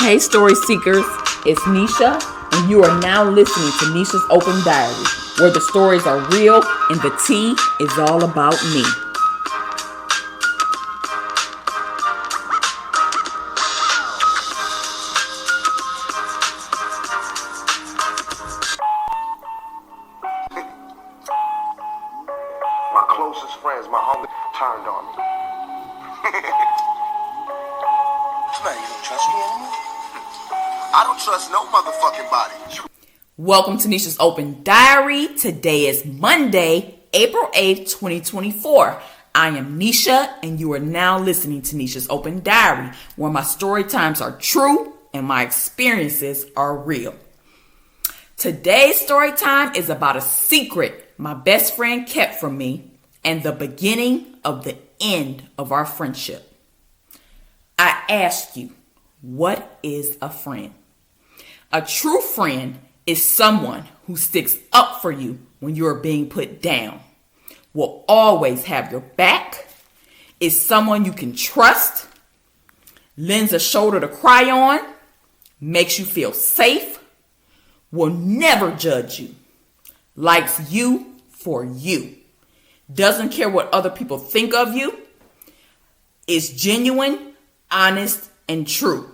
Hey story seekers, it's Nesha and you are now listening to Nesha's Open Diary, where the stories are real and the tea is all about me. My closest friends, my homie, turned on me. Man, you don't trust me anymore? I don't trust no motherfucking body. Welcome to Nesha's Open Diary. Today is Monday, April 8th, 2024. I am Nesha and you are now listening to Nesha's Open Diary, where my story times are true and my experiences are real. Today's story time is about a secret my best friend kept from me and the beginning of the end of our friendship. I ask you, what is a friend? A true friend is someone who sticks up for you when you are being put down, will always have your back, is someone you can trust, lends a shoulder to cry on, makes you feel safe, will never judge you, likes you for you, doesn't care what other people think of you, is genuine, honest, and true,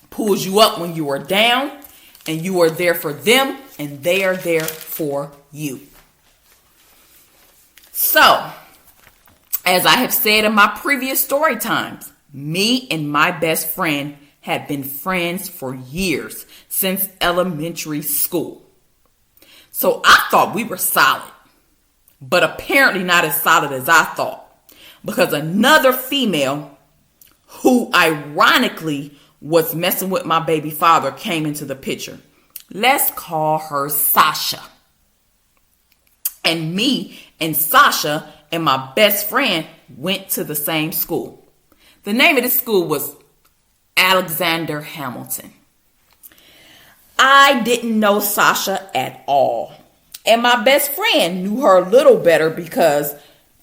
pulls you up when you are down, and you are there for them, and they are there for you. So, as I have said in my previous story times, me and my best friend had been friends for years, since elementary school. So I thought we were solid, but apparently not as solid as I thought, because another female who ironically was messing with my baby father came into the picture. Let's call her Sasha. And me and Sasha and my best friend went to the same school. The name of the school was Alexander Hamilton. I didn't know Sasha at all. And my best friend knew her a little better because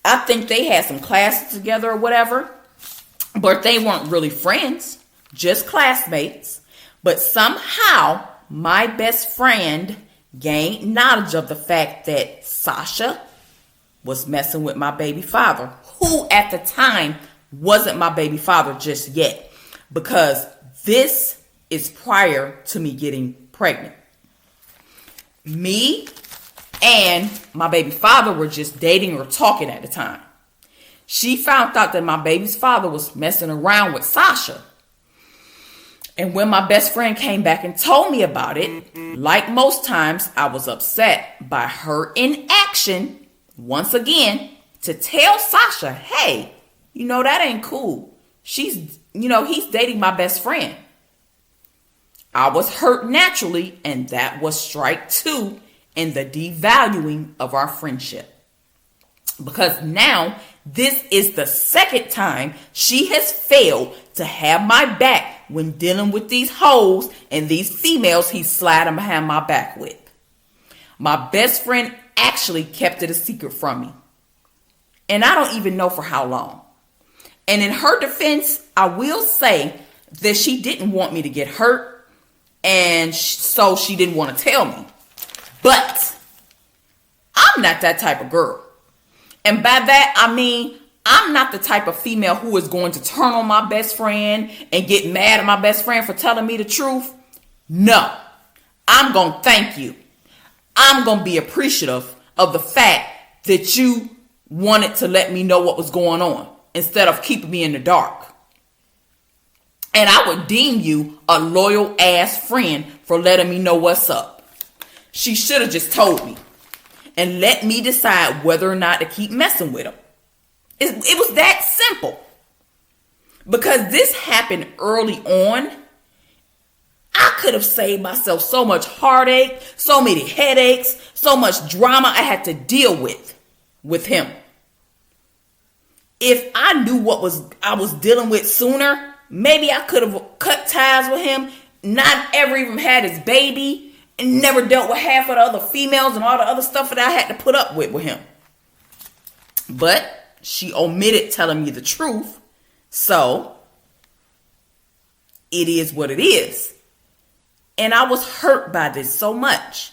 I think they had some classes together or whatever. But they weren't really friends, just classmates. But somehow my best friend gained knowledge of the fact that Sasha was messing with my baby father, who at the time wasn't my baby father just yet, because this is prior to me getting pregnant. Me and my baby father were just dating or talking at the time. She found out that my baby's father was messing around with Sasha. And when my best friend came back and told me about it, like most times, I was upset by her inaction, once again, to tell Sasha, hey, that ain't cool. He's dating my best friend. I was hurt naturally, and that was strike two in the devaluing of our friendship. Because now, this is the second time she has failed to have my back when dealing with these hoes and these females he's sliding behind my back with. My best friend actually kept it a secret from me. And I don't even know for how long. And in her defense, I will say that she didn't want me to get hurt. And so she didn't want to tell me. But I'm not that type of girl. And by that, I mean, I'm not the type of female who is going to turn on my best friend and get mad at my best friend for telling me the truth. No, I'm going to thank you. I'm going to be appreciative of the fact that you wanted to let me know what was going on instead of keeping me in the dark. And I would deem you a loyal ass friend for letting me know what's up. She should have just told me and let me decide whether or not to keep messing with him. It was that simple. Because this happened early on, I could have saved myself so much heartache, so many headaches, so much drama I had to deal with him. If I knew what I was dealing with sooner, maybe I could have cut ties with him, not ever even had his baby, and never dealt with half of the other females and all the other stuff that I had to put up with him. But she omitted telling me the truth. So it is what it is. And I was hurt by this so much.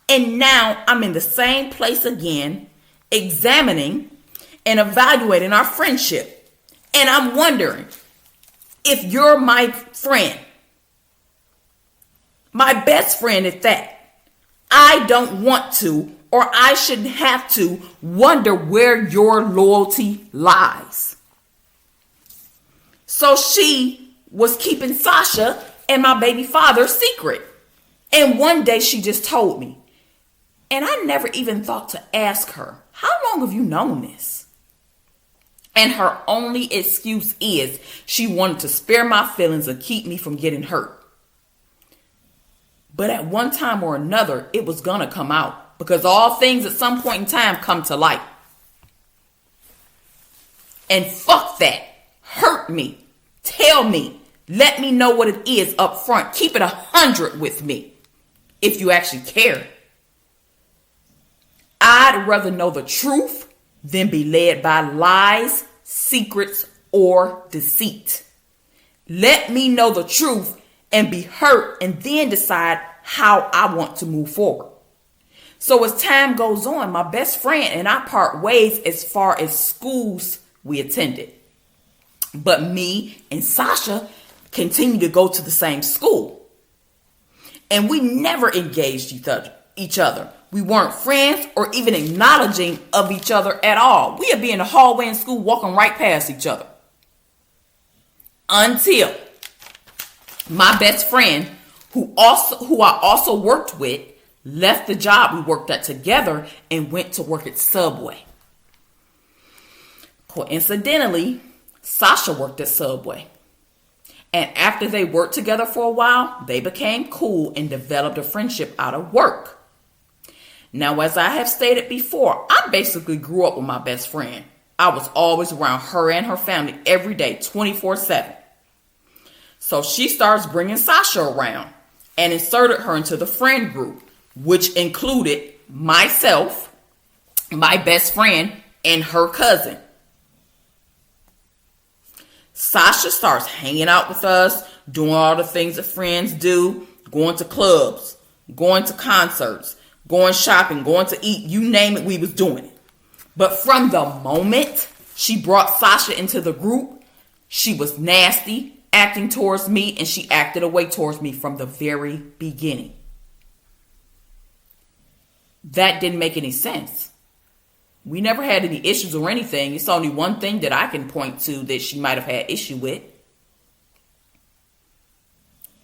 And now I'm in the same place again, examining and evaluating our friendship. And I'm wondering, if you're my friend, my best friend at that, I don't want to, or I shouldn't have to, wonder where your loyalty lies. So she was keeping Sasha and my baby father's secret. And one day she just told me. And I never even thought to ask her, how long have you known this? And her only excuse is she wanted to spare my feelings and keep me from getting hurt. But at one time or another, it was going to come out. Because all things at some point in time come to light. And fuck that. Hurt me. Tell me. Let me know what it is up front. Keep it 100 with me. If you actually care. I'd rather know the truth than be led by lies, secrets, or deceit. Let me know the truth and be hurt and then decide how I want to move forward. So as time goes on, my best friend and I part ways as far as schools we attended. But me and Sasha continue to go to the same school. And we never engaged each other. We weren't friends or even acknowledging of each other at all. We'd be in the hallway in school walking right past each other. Until my best friend, who I also worked with, left the job we worked at together and went to work at Subway. Coincidentally, Sasha worked at Subway. And after they worked together for a while, they became cool and developed a friendship out of work. Now, as I have stated before, I basically grew up with my best friend. I was always around her and her family every day, 24/7. So she starts bringing Sasha around and inserted her into the friend group, which included myself, my best friend, and her cousin. Sasha starts hanging out with us, doing all the things that friends do, going to clubs, going to concerts, going shopping, going to eat, you name it, we was doing it. But from the moment she brought Sasha into the group, she was nasty, acting towards me, and she acted away towards me from the very beginning. That didn't make any sense. We never had any issues or anything. It's only one thing that I can point to that she might have had issue with.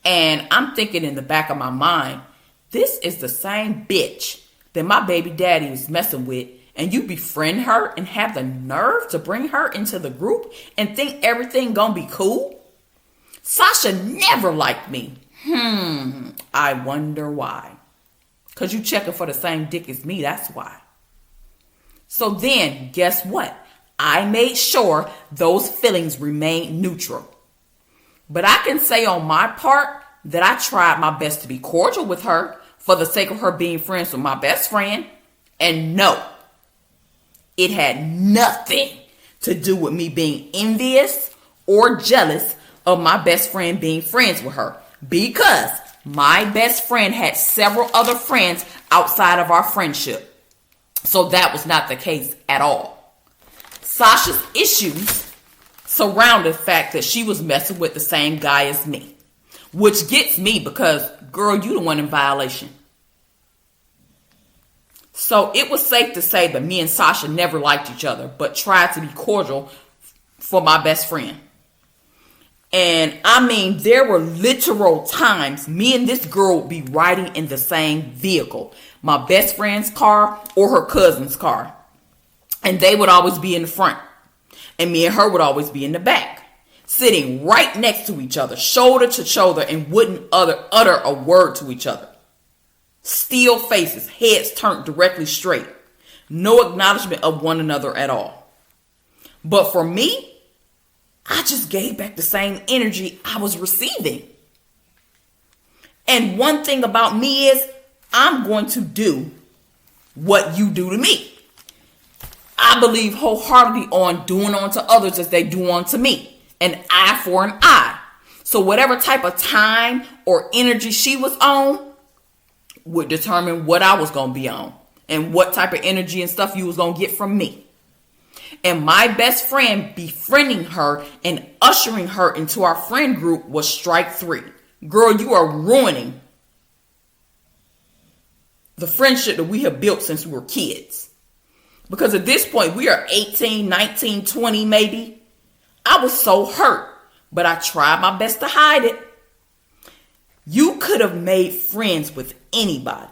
And I'm thinking in the back of my mind, this is the same bitch that my baby daddy was messing with, and you befriend her and have the nerve to bring her into the group and think everything gonna be cool? Sasha never liked me. I wonder why. Because you checking for the same dick as me, that's why. So then, guess what? I made sure those feelings remained neutral. But I can say on my part that I tried my best to be cordial with her for the sake of her being friends with my best friend. And no, it had nothing to do with me being envious or jealous of my best friend being friends with her. Because my best friend had several other friends outside of our friendship. So that was not the case at all. Sasha's issues surrounded the fact that she was messing with the same guy as me. Which gets me because, girl, you the one in violation. So it was safe to say that me and Sasha never liked each other, but tried to be cordial for my best friend. And I mean, there were literal times me and this girl would be riding in the same vehicle. My best friend's car or her cousin's car. And they would always be in the front. And me and her would always be in the back. Sitting right next to each other, shoulder to shoulder, and wouldn't utter a word to each other. Still faces, heads turned directly straight. No acknowledgement of one another at all. But for me, I just gave back the same energy I was receiving. And one thing about me is I'm going to do what you do to me. I believe wholeheartedly on doing unto others as they do unto me. An eye for an eye. So whatever type of time or energy she was on would determine what I was going to be on and what type of energy and stuff you was going to get from me. And my best friend befriending her and ushering her into our friend group was strike 3. Girl, you are ruining the friendship that we have built since we were kids. Because at this point, we are 18, 19, 20 maybe. I was so hurt, but I tried my best to hide it. You could have made friends with anybody.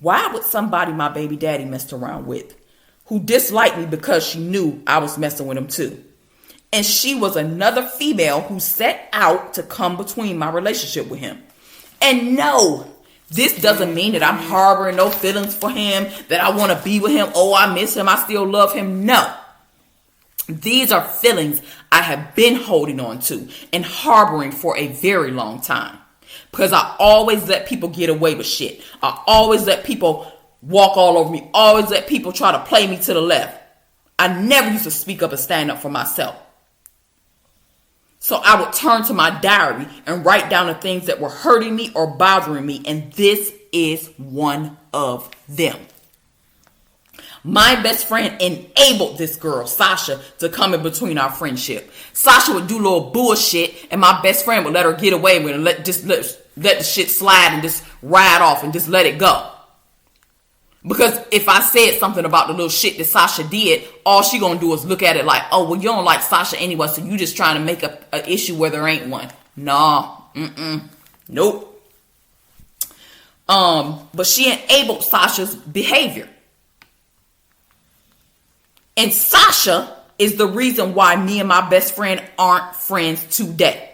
Why would somebody my baby daddy messed around with who disliked me because she knew I was messing with him too? And she was another female who set out to come between my relationship with him. And no, this doesn't mean that I'm harboring no feelings for him, that I want to be with him. Oh, I miss him. I still love him. No. These are feelings I have been holding on to and harboring for a very long time. Because I always let people get away with shit. I always let people walk all over me. Always let people try to play me to the left. I never used to speak up and stand up for myself. So I would turn to my diary and write down the things that were hurting me or bothering me. And this is one of them. My best friend enabled this girl, Sasha, to come in between our friendship. Sasha would do little bullshit and my best friend would let her get away with it and let the shit slide and just ride off and just let it go. Because if I said something about the little shit that Sasha did, all she gonna do is look at it like, oh, well, you don't like Sasha anyway, so you just trying to make an issue where there ain't one. Nah, nope. But she enabled Sasha's behavior. And Sasha is the reason why me and my best friend aren't friends today.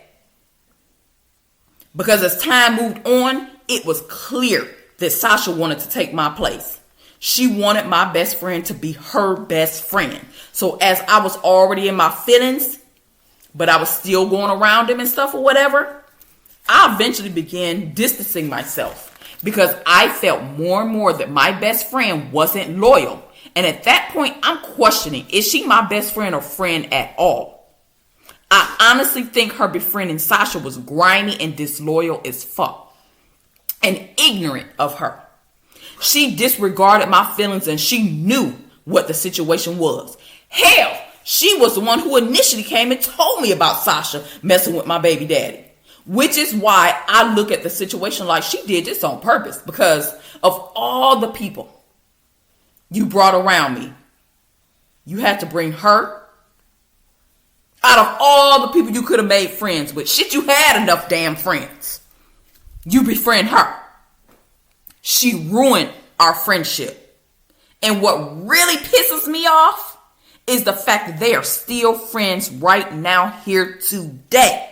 Because as time moved on, it was clear that Sasha wanted to take my place. She wanted my best friend to be her best friend. So as I was already in my feelings, but I was still going around him and stuff or whatever, I eventually began distancing myself because I felt more and more that my best friend wasn't loyal. And at that point, I'm questioning, is she my best friend or friend at all? I honestly think her befriending Sasha was grimy and disloyal as fuck. And ignorant of her. She disregarded my feelings and she knew what the situation was. Hell, she was the one who initially came and told me about Sasha messing with my baby daddy. Which is why I look at the situation like she did this on purpose. Because of all the people you brought around me, you had to bring her. Out of all the people you could have made friends with, shit, you had enough damn friends. You befriend her. She ruined our friendship. And what really pisses me off is the fact that they are still friends right now here today.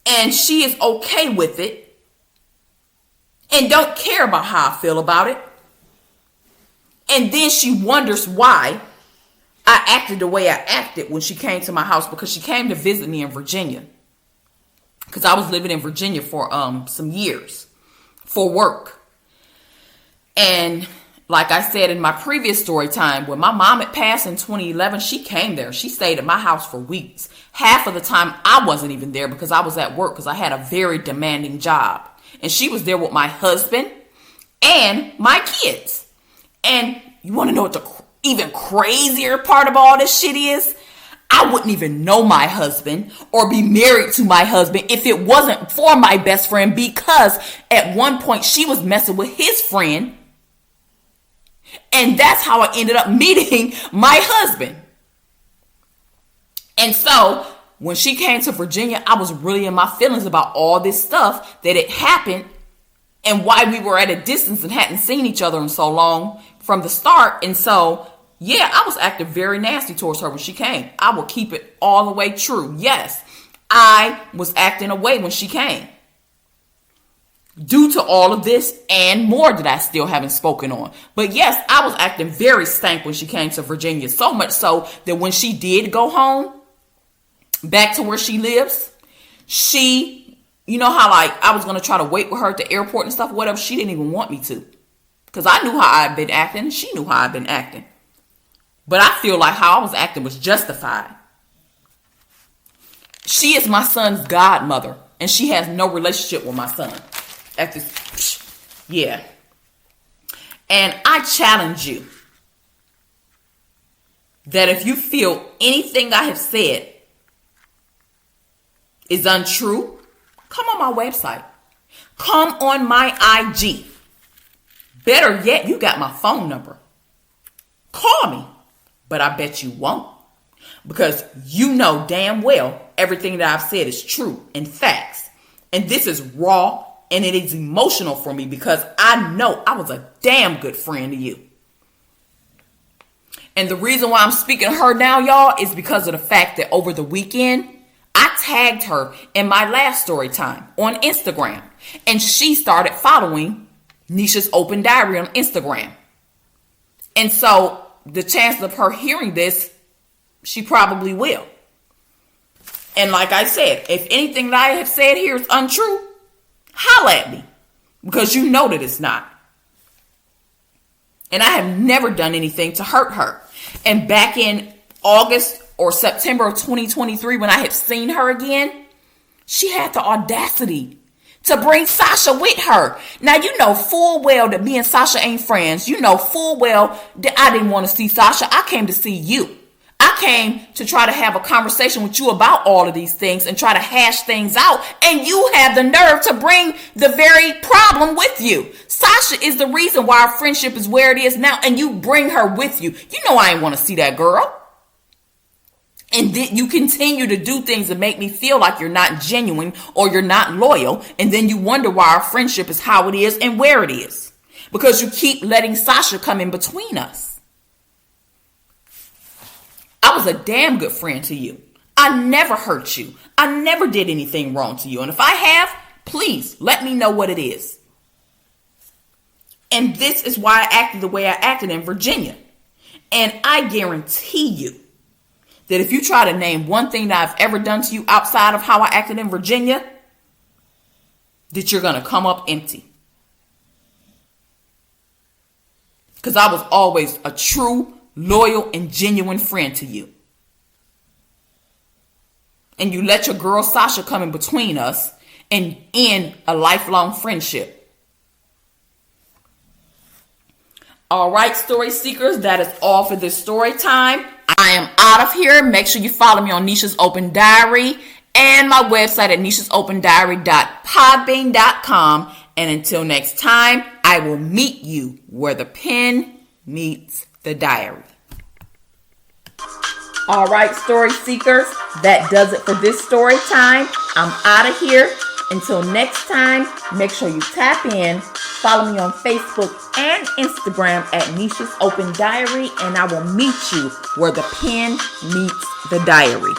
And she is okay with it and don't care about how I feel about it. And then she wonders why I acted the way I acted when she came to my house, because she came to visit me in Virginia. Because I was living in Virginia for some years for work. And like I said in my previous story time, when my mom had passed in 2011, she came there. She stayed at my house for weeks. Half of the time I wasn't even there because I was at work because I had a very demanding job. And she was there with my husband and my kids. And you want to know what the even crazier part of all this shit is? I wouldn't even know my husband or be married to my husband if it wasn't for my best friend, because at one point she was messing with his friend. And that's how I ended up meeting my husband. And so when she came to Virginia, I was really in my feelings about all this stuff that had happened and why we were at a distance and hadn't seen each other in so long from the start. And so yeah, I was acting very nasty towards her when she came. I will keep it all the way true. Yes, I was acting away when she came. Due to all of this and more that I still haven't spoken on. But yes, I was acting very stank when she came to Virginia. So much so that when she did go home, back to where she lives, she, you know how like I was going to try to wait with her at the airport and stuff, whatever. She didn't even want me to. Because I knew how I'd been acting and she knew how I'd been acting. But I feel like how I was acting was justified. She is my son's godmother, and she has no relationship with my son. Yeah. And I challenge you that if you feel anything I have said is untrue, come on my website. Come on my IG. Better yet, you got my phone number. Call me. But I bet you won't. Because you know damn well everything that I've said is true and facts. And this is raw and it is emotional for me because I know I was a damn good friend to you. And the reason why I'm speaking to her now, y'all, is because of the fact that over the weekend, I tagged her in my last story time on Instagram. And she started following Nesha's Open Diary on Instagram. And so the chance of her hearing this, she probably will. And like I said, if anything that I have said here is untrue, holla at me. Because you know that it's not. And I have never done anything to hurt her. And back in August or September of 2023, when I had seen her again, she had the audacity to bring Sasha with her. Now, you know full well that me and Sasha ain't friends. You know full well that I didn't want to see Sasha. I came to see you. I came to try to have a conversation with you about all of these things and try to hash things out. And you have the nerve to bring the very problem with you. Sasha is the reason why our friendship is where it is now. And you bring her with you. You know I ain't want to see that girl. And then you continue to do things that make me feel like you're not genuine or you're not loyal. And then you wonder why our friendship is how it is and where it is. Because you keep letting Sasha come in between us. I was a damn good friend to you. I never hurt you. I never did anything wrong to you. And if I have, please let me know what it is. And this is why I acted the way I acted in Virginia. And I guarantee you that if you try to name one thing that I've ever done to you outside of how I acted in Virginia, that you're going to come up empty. Because I was always a true, loyal, and genuine friend to you. And you let your girl Sasha come in between us and end a lifelong friendship. All right, story seekers, that is all for this story time. I am out of here. Make sure you follow me on Nesha's Open Diary and my website at neshasopendiary.podbean.com. And until next time, I will meet you where the pen meets the diary. All right, story seekers, that does it for this story time. I'm out of here. Until next time, make sure you tap in. Follow me on Facebook and Instagram at Nesha's Open Diary, and I will meet you where the pen meets the diary.